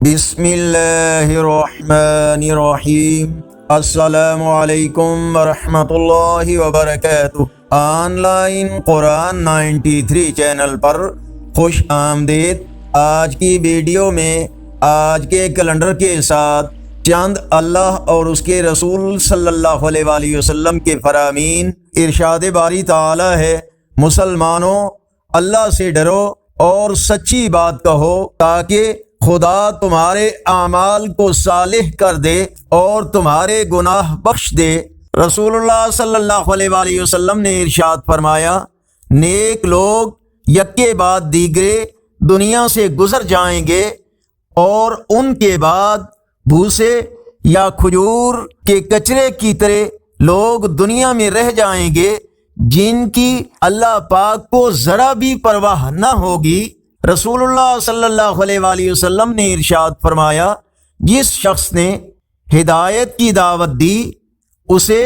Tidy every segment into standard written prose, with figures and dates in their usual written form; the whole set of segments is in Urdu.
بسم اللہ الرحمن الرحیم۔ السلام علیکم ورحمۃ اللہ وبرکاتہ۔ آن لائن قرآن 93 چینل پر خوش آمدید۔ آج کی ویڈیو میں آج کے کیلنڈر کے ساتھ چند اللہ اور اس کے رسول صلی اللہ علیہ وآلہ وسلم کے فرامین۔ ارشاد باری تعالی ہے، مسلمانوں اللہ سے ڈرو اور سچی بات کہو تاکہ خدا تمہارے اعمال کو صالح کر دے اور تمہارے گناہ بخش دے۔ رسول اللہ صلی اللہ علیہ وآلہ وسلم نے ارشاد فرمایا، نیک لوگ یکے بعد دیگرے دنیا سے گزر جائیں گے اور ان کے بعد بھوسے یا کھجور کے کچرے کی طرح لوگ دنیا میں رہ جائیں گے جن کی اللہ پاک کو ذرا بھی پرواہ نہ ہوگی۔ رسول اللہ صلی اللہ علیہ وآلہ وسلم نے ارشاد فرمایا، جس شخص نے ہدایت کی دعوت دی اسے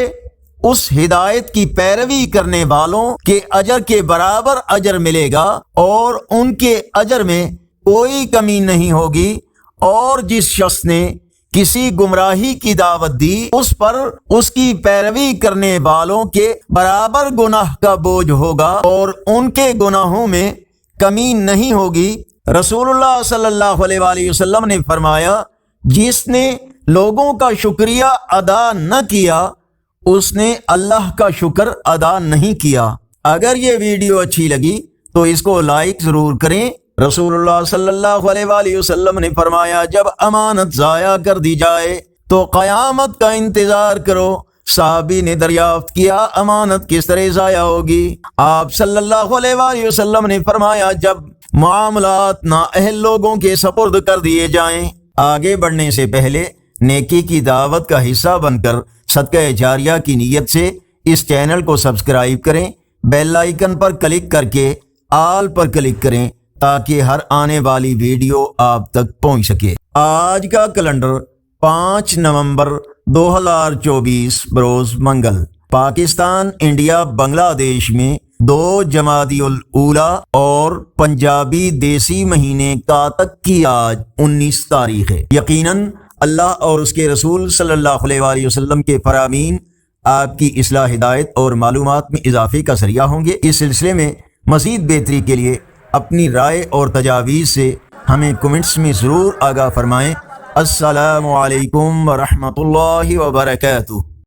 اس ہدایت کی پیروی کرنے والوں کے اجر کے برابر اجر ملے گا اور ان کے اجر میں کوئی کمی نہیں ہوگی، اور جس شخص نے کسی گمراہی کی دعوت دی اس پر اس کی پیروی کرنے والوں کے برابر گناہ کا بوجھ ہوگا اور ان کے گناہوں میں کمی نہیں ہوگی۔ رسول اللہ صلی اللہ علیہ وآلہ وسلم نے فرمایا، جس نے لوگوں کا شکریہ ادا نہ کیا اس نے اللہ کا شکر ادا نہیں کیا۔ اگر یہ ویڈیو اچھی لگی تو اس کو لائک ضرور کریں۔ رسول اللہ صلی اللہ علیہ وآلہ وسلم نے فرمایا، جب امانت ضائع کر دی جائے تو قیامت کا انتظار کرو۔ صحابی نے دریافت کیا، امانت کس طرح ضائع ہوگی؟ آپ صلی اللہ علیہ وآلہ وسلم نے فرمایا، جب معاملات نااہل لوگوں کے سپرد کر دیے جائیں۔ آگے بڑھنے سے پہلے نیکی کی دعوت کا حصہ بن کر صدقہ جاریہ کی نیت سے اس چینل کو سبسکرائب کریں، بیل آئیکن پر کلک کر کے آل پر کلک کریں تاکہ ہر آنے والی ویڈیو آپ تک پہنچ سکے۔ آج کا کیلنڈر 5 نومبر 2024 بروز منگل۔ پاکستان، انڈیا، بنگلہ دیش میں 2 جمادی الاولیٰ اور پنجابی دیسی مہینے کاتک کی آج 19 تاریخ ہے۔ یقیناً اللہ اور اس کے رسول صلی اللہ علیہ وآلہ وسلم کے فرامین آپ کی اصلاح، ہدایت اور معلومات میں اضافے کا ذریعہ ہوں گے۔ اس سلسلے میں مزید بہتری کے لیے اپنی رائے اور تجاویز سے ہمیں کمنٹس میں ضرور آگاہ فرمائیں۔ السلام علیکم ورحمۃ اللہ وبرکاتہ۔